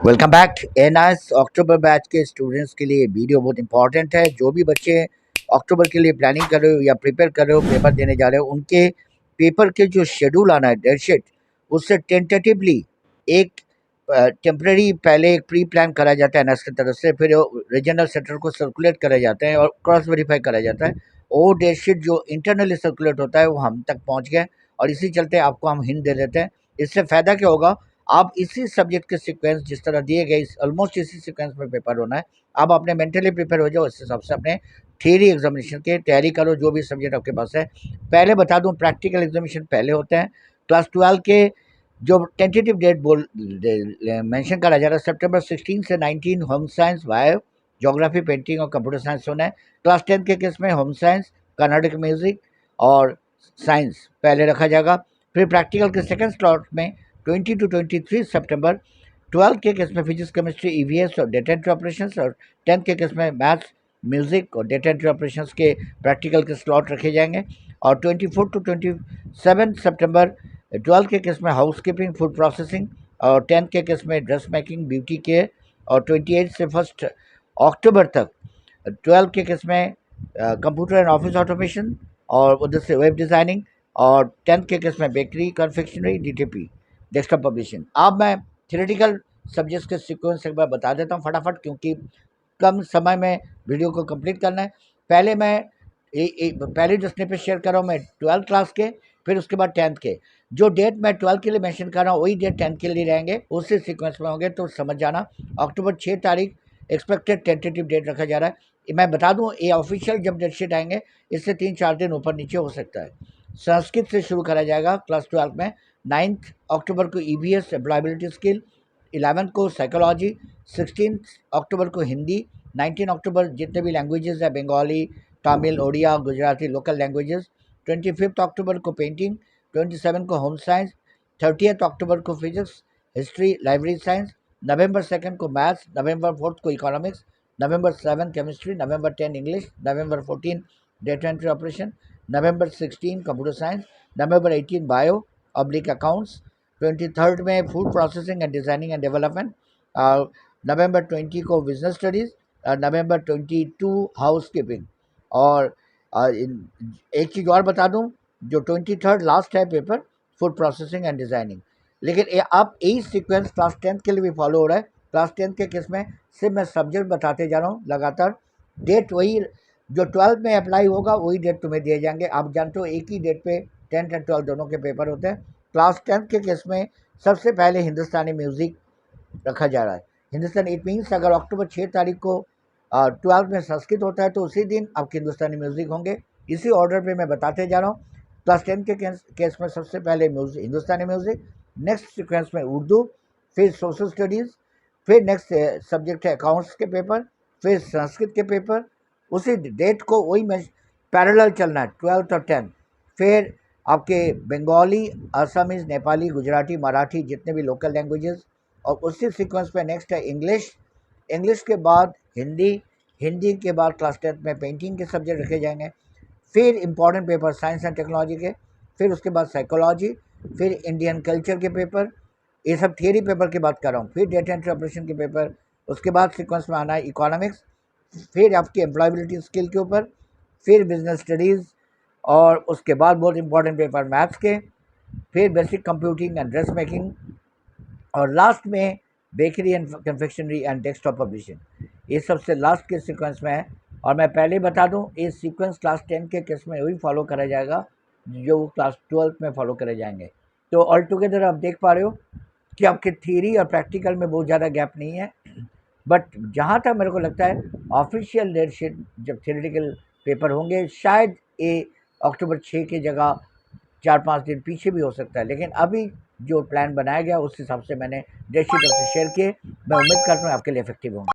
Welcome back. NIS अक्टूबर batch के students के लिए वीडियो बहुत इंपॉर्टेंट है। जो भी बच्चे अक्टूबर के लिए प्लानिंग कर रहे हो या प्रिपेयर कर रहे हो, पेपर देने जा रहे हो, उनके पेपर के जो शेड्यूल आना है, डेट शीट, उससे टेंटेटिवली एक टेम्पररी पहले एक प्री प्लान करा जाता है एनआईएस की तरफ से, फिर रीजनल सेंटर को सर्कुलेट करा जाता है और क्रॉस वेरीफाई करा जाता है। वो डेट शीट जो इंटरनली सर्कुलेट होता है वो हम तक पहुँच गए और इसी चलते आपको हम हिंट दे देते हैं। इससे फ़ायदा क्या होगा, आप इसी सब्जेक्ट के सीक्वेंस जिस तरह दिए गए ऑलमोस्ट इसी सीक्वेंस में पेपर होना है। आप अपने मेंटली प्रिपेयर हो जाओ, इस हिसाब से अपने थियरी एग्जामिनेशन की तैयारी करो, जो भी सब्जेक्ट आपके पास है। पहले बता दूं, प्रैक्टिकल एग्जामिनेशन पहले होते हैं। क्लास 12 के जो टेंटेटिव डेट बोल मेंशन करा जा रहा है, सितंबर 16 से 19 home science, bio, geography, painting और कंप्यूटर साइंस होना है। क्लास 10 के केस में होम साइंस, कर्नाटक म्यूजिक और साइंस पहले रखा जाएगा। फिर प्रैक्टिकल के सेकेंड स्लॉट में 20 to 23 सितंबर 12 के केस में फिजिक्स, केमिस्ट्री, ईवीएस और डेटा एंट्री ऑपरेशंस, और 10 के केस में मैथ्स, म्यूजिक और डेटा एंट्री ऑपरेशंस के प्रैक्टिकल के स्लॉट रखे जाएंगे। और 24 to 27 सितंबर 12 के केस में हाउस कीपिंग, फूड प्रोसेसिंग, और 10 के केस में ड्रेस मेकिंग, ब्यूटी केयर। और 28 से 1 अक्टूबर तक 12 के केस में कंप्यूटर एंड ऑफिस ऑटोमेशन और उधर से वेब डिज़ाइनिंग। और 10 के केस में bakery, confectionery, DTP, desktop publishing. अब मैं थ्योरेटिकल सब्जेक्ट्स के सीक्वेंस एक बार बता देता हूँ फटाफट, क्योंकि कम समय में वीडियो को कंप्लीट करना है। पहले मैं पहले जो स्निपेट शेयर कर रहा हूँ मैं 12th क्लास के, फिर उसके बाद 10th के। जो डेट मैं 12 के लिए मेंशन कर रहा हूँ वही डेट 10 के लिए रहेंगे, उसी सीक्वेंस में होंगे, तो समझ जाना। अक्टूबर 6 तारीख एक्सपेक्टेड टेंटेटिव डेट रखा जा रहा है। मैं बता दूं, ये ऑफिशियल जब डेट शीट आएंगे इससे 3-4 दिन ऊपर नीचे हो सकता है। संस्कृत से शुरू करा जाएगा क्लास 12 में। 9 अक्टूबर को ईवीएस, एम्प्लॉयबिलिटी स्किल। 11 को साइकोलॉजी। 16 अक्टूबर को हिंदी। 19 अक्टूबर जितने भी लैंग्वेजेस है, बंगाली, तमिल, ओडिया, गुजराती, लोकल लैंग्वेजेस। 25 अक्टूबर को पेंटिंग। 27 को होम साइंस। 30 अक्टूबर को फिजिक्स, हिस्ट्री, लाइब्रेरी साइंस। नवंबर 2 को मैथ्स। नवंबर 4 को इकोनॉमिक्स। नवंबर 7 केमिस्ट्री। नवंबर 10 इंग्लिश। नवंबर 14 डेटा एंट्री ऑपरेशन। नवंबर 16 कंप्यूटर साइंस। नवंबर 18 बायो ऑब्लिक अकाउंट्स। 23 में food processing and designing and development. नवंबर 20 को बिजनेस स्टडीज़। नवंबर 22 हाउस कीपिंग। और एक चीज़ और बता दूं, जो 23 लास्ट है paper, food processing and designing. लेकिन अब यही सीक्वेंस क्लास 10 के लिए भी फॉलो हो रहा है। क्लास 10 के केस में सिर्फ मैं सब्जेक्ट बताते जा रहा हूँ लगातार। डेट वही जो 12 में अप्लाई होगा वही डेट तुम्हें दिए जाएंगे। आप जानते हो एक ही डेट पे 10th एंड 12 दोनों के पेपर होते हैं। क्लास 10 के केस में सबसे पहले हिंदुस्तानी म्यूज़िक रखा जा रहा है। हिंदुस्तानी, इट मीन्स अगर अक्टूबर 6 तारीख को 12 में संस्कृत होता है तो उसी दिन आपके हिंदुस्तानी म्यूज़िक होंगे। इसी ऑर्डर पे मैं बताते जा रहा हूँ। क्लास 10 के केस में सबसे पहले म्यूज़िक, हिंदुस्तानी म्यूज़िक। नेक्स्ट सीक्वेंस में उर्दू, फिर सोशल स्टडीज़, फिर नेक्स्ट सब्जेक्ट है अकाउंट्स के पेपर, फिर संस्कृत के पेपर। उसी डेट को वही में पैरेलल चलना है, 12th और 10th। फिर आपके बंगाली, असमीज़, नेपाली, गुजराती, मराठी, जितने भी लोकल लैंग्वेजेस। और उसी सीक्वेंस पे नेक्स्ट है इंग्लिश। इंग्लिश के बाद हिंदी। हिंदी के बाद क्लास 10th में पेंटिंग के सब्जेक्ट रखे जाएंगे। फिर important paper science and technology के। फिर उसके बाद साइकोलॉजी। फिर इंडियन कल्चर के पेपर। ये सब थियरी पेपर की बात कर रहा हूँ। फिर डेटा एंट्री ऑपरेशन के पेपर। उसके बाद सीक्वेंस में आना है इकोनॉमिक्स। फिर आपकी एम्प्लॉयबिलिटी स्किल के ऊपर। फिर बिजनेस स्टडीज़। और उसके बाद बहुत इंपॉर्टेंट पेपर मैथ्स के। फिर basic computing and dress making. और लास्ट में bakery and confectionery and desktop publishing. ये सबसे लास्ट के सीक्वेंस में है। और मैं पहले बता दूं, ये सीक्वेंस क्लास 10 के केस में वही फॉलो करा जाएगा जो क्लास 12 में फॉलो करे जाएंगे। तो ऑल टुगेदर आप देख पा रहे हो कि आपके थियरी और प्रैक्टिकल में बहुत ज़्यादा गैप नहीं है। बट जहाँ तक मेरे को लगता है, ऑफिशियल डेट शीट जब थियरेटिकल पेपर होंगे, शायद ये अक्टूबर 6 की जगह 4-5 दिन पीछे भी हो सकता है। लेकिन अभी जो प्लान बनाया गया उस हिसाब से मैंने डेट शीट आपसे शेयर किए। मैं उम्मीद करता हूँ आपके लिए इफेक्टिव होंगे।